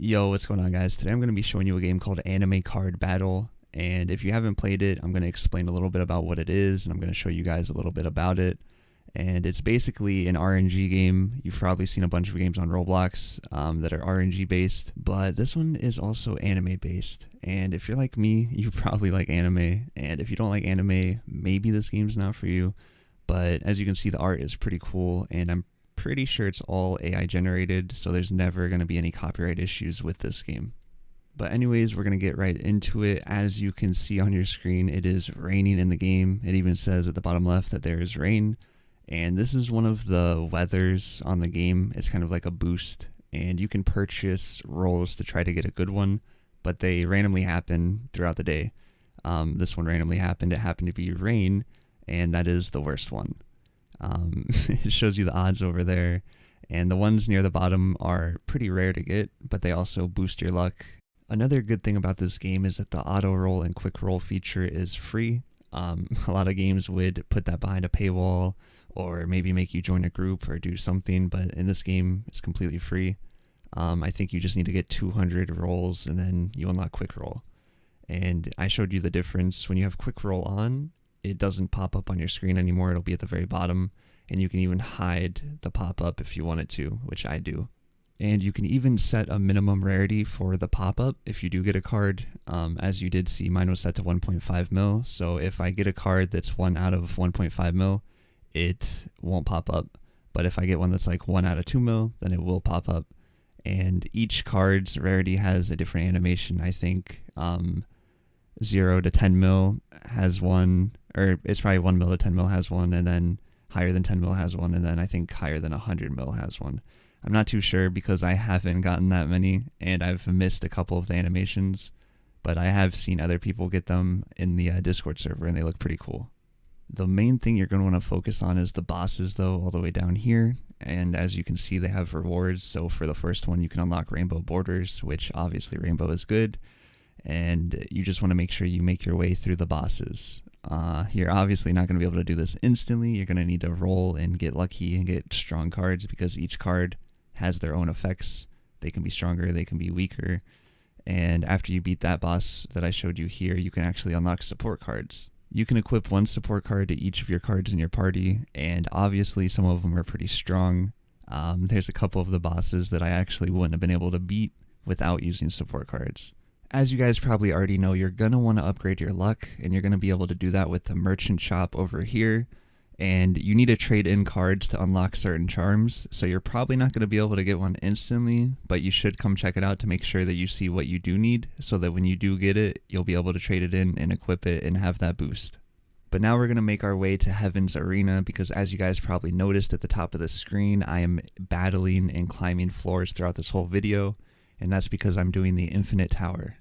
Yo, what's going on, guys? Today I'm going to be showing you a game called Anime Card Battle, and if you haven't played it, I'm going to explain a little bit about what it is, and I'm going to show you guys a little bit about it. And it's basically an RNG game. You've probably seen a bunch of games on Roblox that are RNG based, but this one is also anime based. And if you're like me, you probably like anime, and if you don't like anime, maybe this game's not for you. But as you can see, the art is pretty cool, and I'm pretty sure it's all AI generated, so there's never going to be any copyright issues with this game. But anyways, we're going to get right into it. As you can see on your screen, it is raining in the game. It even says at the bottom left that there is rain. And this is one of the weathers on the game. It's kind of like a boost, and you can purchase rolls to try to get a good one, but they randomly happen throughout the day. This one randomly happened. It happened to be rain, and that is the worst one. It shows you the odds over there, and the ones near the bottom are pretty rare to get, but they also boost your luck. Another good thing about this game is that the auto roll and quick roll feature is free. A lot of games would put that behind a paywall or maybe make you join a group or do something, but in this game it's completely free. I think you just need to get 200 rolls and then you unlock quick roll. And I showed you the difference. When you have quick roll on, it doesn't pop up on your screen anymore. It'll be at the very bottom, and you can even hide the pop-up if you wanted to, which I do. And you can even set a minimum rarity for the pop-up if you do get a card. As you did see, mine was set to 1.5 mil, so if I get a card that's 1 out of 1.5 mil, it won't pop up. But if I get one that's like 1 out of 2 mil, then it will pop up. And each card's rarity has a different animation. I think 0 to 10 mil has one, or it's probably 1 mil to 10 mil has one, and then higher than 10 mil has one, and then I think higher than 100 mil has one. I'm not too sure because I haven't gotten that many, and I've missed a couple of the animations, but I have seen other people get them in the Discord server, and they look pretty cool. The main thing you're going to want to focus on is the bosses, though, all the way down here, and as you can see, they have rewards. So for the first one, you can unlock rainbow borders, which obviously rainbow is good, and you just want to make sure you make your way through the bosses. You're obviously not going to be able to do this instantly. You're going to need to roll and get lucky and get strong cards because each card has their own effects. They can be stronger, they can be weaker, and after you beat that boss that I showed you here, you can actually unlock support cards. You can equip one support card to each of your cards in your party, and obviously some of them are pretty strong. There's a couple of the bosses that I actually wouldn't have been able to beat without using support cards. As you guys probably already know, you're going to want to upgrade your luck, and you're going to be able to do that with the merchant shop over here. And you need to trade in cards to unlock certain charms, so you're probably not going to be able to get one instantly, but you should come check it out to make sure that you see what you do need, so that when you do get it, you'll be able to trade it in and equip it and have that boost. But now we're going to make our way to Heaven's Arena, because as you guys probably noticed at the top of the screen, I am battling and climbing floors throughout this whole video, and that's because I'm doing the Infinite Tower.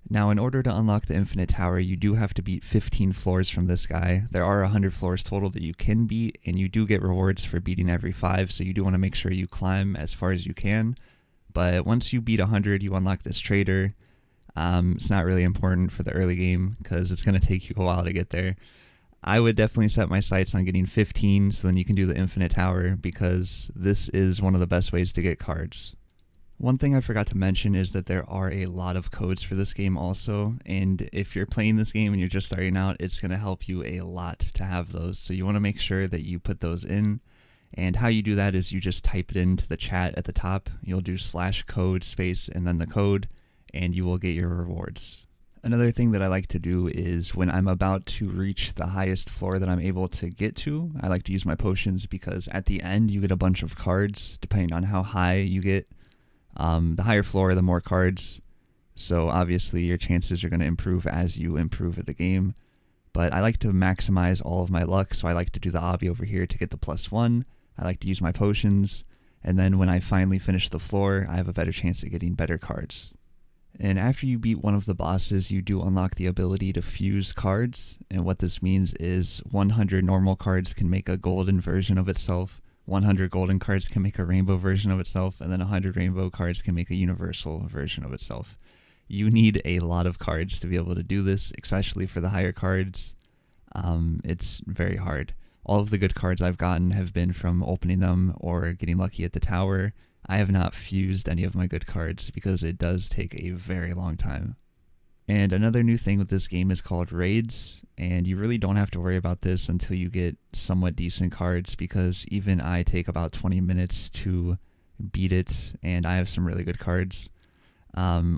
Now, in order to unlock the Infinite Tower, you do have to beat 15 floors from this guy. There are 100 floors total that you can beat, and you do get rewards for beating every 5, so you do want to make sure you climb as far as you can. But once you beat 100, you unlock this trader. It's not really important for the early game, because it's going to take you a while to get there. I would definitely set my sights on getting 15, so then you can do the Infinite Tower, because this is one of the best ways to get cards. One thing I forgot to mention is that there are a lot of codes for this game also, and if you're playing this game and you're just starting out, it's going to help you a lot to have those, so you want to make sure that you put those in. And how you do that is you just type it into the chat at the top. You'll do /code space and then the code, and you will get your rewards. Another thing that I like to do is when I'm about to reach the highest floor that I'm able to get to, I like to use my potions, because at the end you get a bunch of cards depending on how high you get. The higher floor, the more cards, so obviously your chances are going to improve as you improve at the game. But I like to maximize all of my luck, so I like to do the obby over here to get the +1. I like to use my potions, and then when I finally finish the floor, I have a better chance at getting better cards. And after you beat one of the bosses, you do unlock the ability to fuse cards, and what this means is 100 normal cards can make a golden version of itself. 100 golden cards can make a rainbow version of itself, and then 100 rainbow cards can make a universal version of itself. You need a lot of cards to be able to do this, especially for the higher cards. It's very hard. All of the good cards I've gotten have been from opening them or getting lucky at the tower. I have not fused any of my good cards because it does take a very long time. And another new thing with this game is called raids, and you really don't have to worry about this until you get somewhat decent cards, because even I take about 20 minutes to beat it, and I have some really good cards.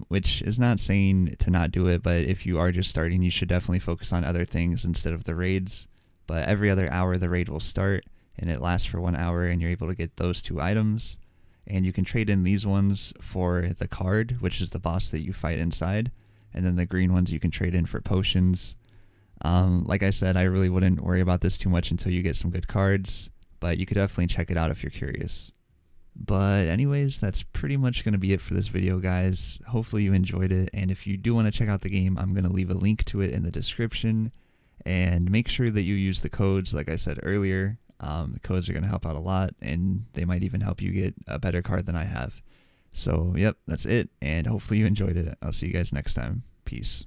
Which is not saying to not do it, but if you are just starting, you should definitely focus on other things instead of the raids. But every other hour the raid will start, and it lasts for 1 hour, and you're able to get those 2 items. And you can trade in these ones for the card, which is the boss that you fight inside, and then the green ones you can trade in for potions. Like I said, I really wouldn't worry about this too much until you get some good cards, but you could definitely check it out if you're curious. But anyways, that's pretty much going to be it for this video, guys. Hopefully you enjoyed it, and if you do want to check out the game, I'm going to leave a link to it in the description, and make sure that you use the codes like I said earlier. The codes are going to help out a lot, and they might even help you get a better card than I have. So, yep, that's it, and hopefully you enjoyed it. I'll see you guys next time. Peace.